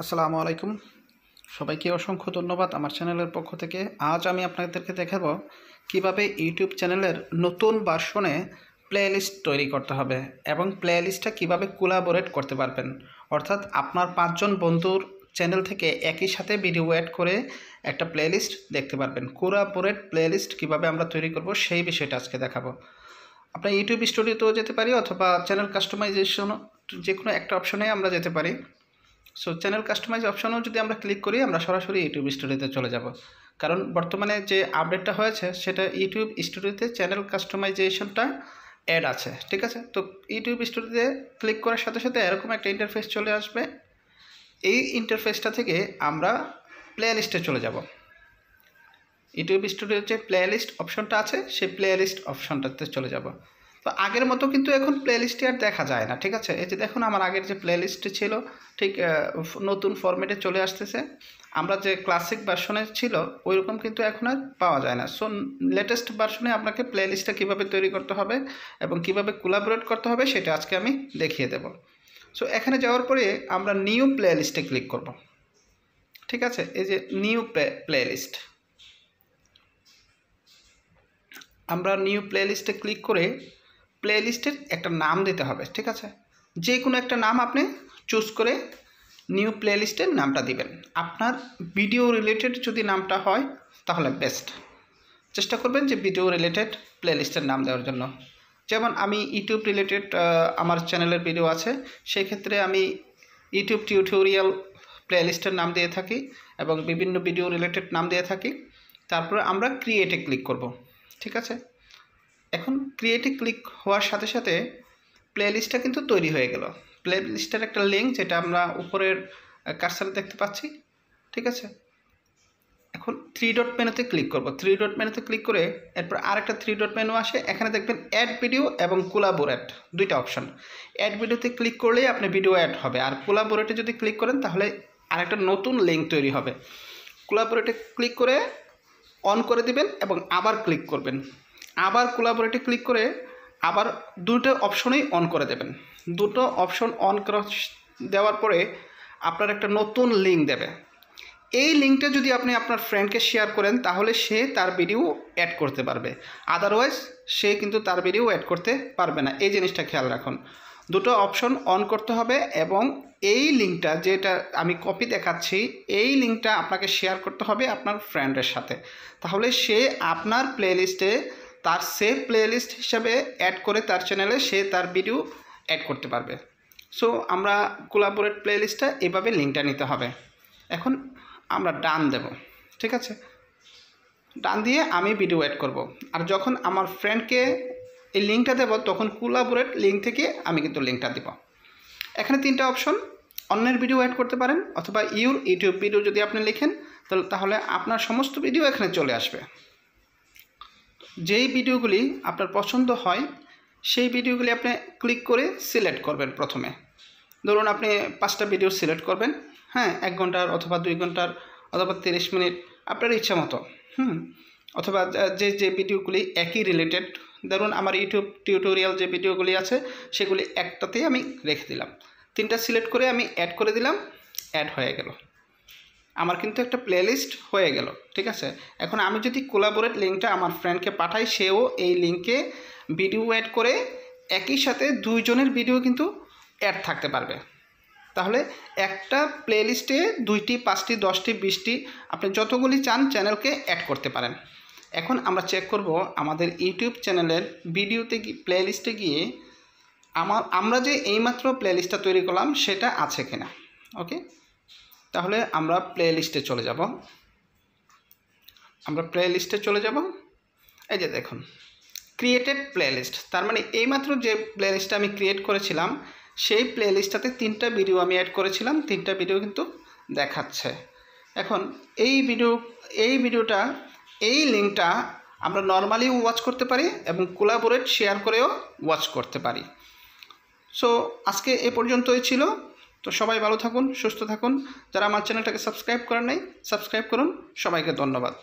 আসসালামু আলাইকুম সবাইকে অসংখ্য ধন্যবাদ আমার চ্যানেলের পক্ষ থেকে। আজ আমি আপনাদেরকে দেখাবো কিভাবে ইউটিউব চ্যানেলের নতুন ভার্সনে প্লেলিস্ট তৈরি করতে হবে এবং প্লেলিস্টটা কিভাবে কোলাবোরেট করতে পারবেন। অর্থাৎ আপনার 5 জন বন্ধুর চ্যানেল থেকে একই সাথে ভিডিও অ্যাড করে একটা প্লেলিস্ট দেখতে পারবেন। কোলাবোরেট প্লেলিস্ট কিভাবে আমরা তৈরি করব সেই বিষয়টা আজকে দেখাবো। আপনার ইউটিউব স্টুডিওতেও যেতে পারি অথবা চ্যানেল কাস্টমাইজেশন যে কোনো একটা অপশনে আমরা যেতে পারি। সো চ্যানেল কাস্টমাইজ অপশনেও যদি আমরা ক্লিক করি আমরা সরাসরি ইউটিউব স্টুডিওতে চলে যাব, কারণ বর্তমানে যে আপডেটটা হয়েছে সেটা ইউটিউব স্টুডিওতে চ্যানেল কাস্টমাইজেশনটা অ্যাড আছে। ঠিক আছে, তো ইউটিউব স্টুডিওতে ক্লিক করার সাথে সাথে এরকম একটা ইন্টারফেস চলে আসবে। এই ইন্টারফেসটা থেকে আমরা প্লে লিস্টে চলে যাব। ইউটিউব স্টুডিওর যে প্লে লিস্ট অপশনটা আছে সেই প্লে লিস্ট অপশনটাতে চলে যাব। তো আগের মতো কিন্তু এখন প্লে লিস্টে আর দেখা যায় না। ঠিক আছে, এই যে দেখুন আমার আগের যে প্লে লিস্টে ছিল ঠিক নতুন ফরম্যাটে চলে আসতেছে। আমরা যে ক্লাসিক ভার্সনে ছিল ওই রকম কিন্তু এখন আর পাওয়া যায় না। সো লেটেস্ট ভার্সনে আপনাকে প্লে লিস্টটা কীভাবে তৈরি করতে হবে এবং কীভাবে কোলাবোরেট করতে হবে সেটা আজকে আমি দেখিয়ে দেব। সো এখানে যাওয়ার পরে আমরা নিউ প্লে লিস্টে ক্লিক করব। ঠিক আছে, এই যে নিউ প্লে লিস্ট, আমরা নিউ প্লে লিস্টে ক্লিক করে প্লে লিস্টের একটা নাম দিতে হবে। ঠিক আছে, যে কোনো একটা নাম আপনি চুজ করে নিউ প্লে লিস্টের নামটা দিবেন। আপনার ভিডিও রিলেটেড যদি নামটা হয় তাহলে বেস্ট, চেষ্টা করবেন যে ভিডিও রিলেটেড প্লে লিস্টের নাম দেওয়ার জন্য। যেমন আমি ইউটিউব রিলেটেড আমার চ্যানেলের ভিডিও আছে, সেই ক্ষেত্রে আমি ইউটিউব টিউটোরিয়াল প্লে লিস্টের নাম দিয়ে থাকি এবং বিভিন্ন ভিডিও রিলেটেড নাম দিয়ে থাকি। তারপরে আমরা ক্রিয়েটে ক্লিক করব। ঠিক আছে, এখন ক্রিয়েটে ক্লিক হওয়ার সাথে সাথে প্লে লিস্টটা কিন্তু তৈরি হয়ে গেল। প্লে লিস্টের একটা লিঙ্ক যেটা আমরা উপরের কার্সারে দেখতে পাচ্ছি। ঠিক আছে, এখন 3 ডট মেনুতে ক্লিক করব। 3 ডট মেনুতে ক্লিক করে এরপর আরেকটা 3 ডট মেনু আসে, এখানে দেখবেন অ্যাড ভিডিও এবং কোলাবোরেট দুইটা অপশন। অ্যাড ভিডিওতে ক্লিক করলেই আপনি ভিডিও অ্যাড হবে, আর কোলাবোরেটে যদি ক্লিক করেন তাহলে আরেকটা নতুন লিঙ্ক তৈরি হবে। কোলাবোরেটে ক্লিক করে অন করে দিবেন এবং আবার ক্লিক করবেন, আবার কোলাবোরেটে ক্লিক করে আবার দুটো অপশনেই অন করে দেবেন। দুটো অপশন অন করে দেওয়ার পরে আপনার একটা নতুন লিঙ্ক দেবে। এই লিঙ্কটা যদি আপনি আপনার ফ্রেন্ডকে শেয়ার করেন তাহলে সে তার ভিডিও অ্যাড করতে পারবে, আদারওয়াইজ সে কিন্তু তার ভিডিও অ্যাড করতে পারবে না। এই জিনিসটা খেয়াল রাখুন, দুটো অপশন অন করতে হবে এবং এই লিঙ্কটা যেটা আমি কপি দেখাচ্ছি এই লিঙ্কটা আপনাকে শেয়ার করতে হবে আপনার ফ্রেন্ডের সাথে, তাহলে সে আপনার প্লেলিস্টে তার সেভ প্লেলিস্ট হিসাবে অ্যাড করে তার চ্যানেলে সে তার ভিডিও অ্যাড করতে পারবে। সো আমরা কোলাবোরেট প্লেলিস্টটা এভাবে লিঙ্কটা নিতে হবে। এখন আমরা ডান দেব। ঠিক আছে, ডান দিয়ে আমি ভিডিও অ্যাড করব, আর যখন আমার ফ্রেন্ডকে এই লিঙ্কটা দেব তখন কোলাবোরেট লিঙ্ক থেকে আমি কিন্তু লিঙ্কটা দেব। এখানে 3টা অপশন, অন্যের ভিডিও অ্যাড করতে পারেন অথবা ইউটিউব ভিডিও যদি আপনি লিখেন তাহলে আপনার সমস্ত ভিডিও এখানে চলে আসবে। যেই ভিডিওগুলি আপনার পছন্দ হয় সেই ভিডিওগুলি আপনি ক্লিক করে সিলেক্ট করবেন। প্রথমে ধরুন আপনি 5টা ভিডিও সিলেক্ট করবেন, হ্যাঁ, 1 ঘন্টার অথবা 2 ঘন্টার অথবা 30 মিনিট আপনার ইচ্ছা মতো, অথবা যে ভিডিওগুলি একই রিলেটেড, ধরুন আমার ইউটিউব টিউটোরিয়াল যে ভিডিওগুলি আছে সেগুলি একটাতেই আমি রেখে দিলাম। 3টা সিলেক্ট করে আমি অ্যাড করে দিলাম, অ্যাড হয়ে গেল, আমার কিন্তু একটা প্লেলিস্ট হয়ে গেল। ঠিক আছে, এখন আমি যদি কোলাবোরেট লিঙ্কটা আমার ফ্রেন্ডকে পাঠাই সেও এই লিঙ্কে ভিডিও অ্যাড করে একই সাথে 2 জনের ভিডিও কিন্তু অ্যাড থাকতে পারবে। তাহলে একটা প্লেলিস্টে 2টি 5টি 10টি 20টি আপনি যতগুলি চান চ্যানেলকে অ্যাড করতে পারেন। এখন আমরা চেক করব আমাদের ইউটিউব চ্যানেলের ভিডিওতে প্লেলিস্টে গিয়ে আমরা যে এইমাত্র প্লেলিস্টটা তৈরি করলাম সেটা আছে কিনা। ওকে, তাহলে আমরা প্লে লিস্টে চলে যাব। এই যে দেখুন ক্রিয়েটেড প্লেলিস্ট, তার মানে এইমাত্র যে প্লেলিস্টটা আমি ক্রিয়েট করেছিলাম সেই প্লেলিস্টটাতে 3টা ভিডিও আমি অ্যাড করেছিলাম, 3টা ভিডিও কিন্তু দেখাচ্ছে। এখন এই ভিডিওটা এই লিঙ্কটা আমরা নর্মালি ওয়াচ করতে পারি এবং কোলাবোরেট শেয়ার করেও ওয়াচ করতে পারি। সো আজকে এ পর্যন্তই ছিল। তো সবাই ভালো থাকুন, সুস্থ থাকুন। যারা আমার চ্যানেলটাকে সাবস্ক্রাইব করেন নাই সাবস্ক্রাইব করুন। সবাইকে ধন্যবাদ।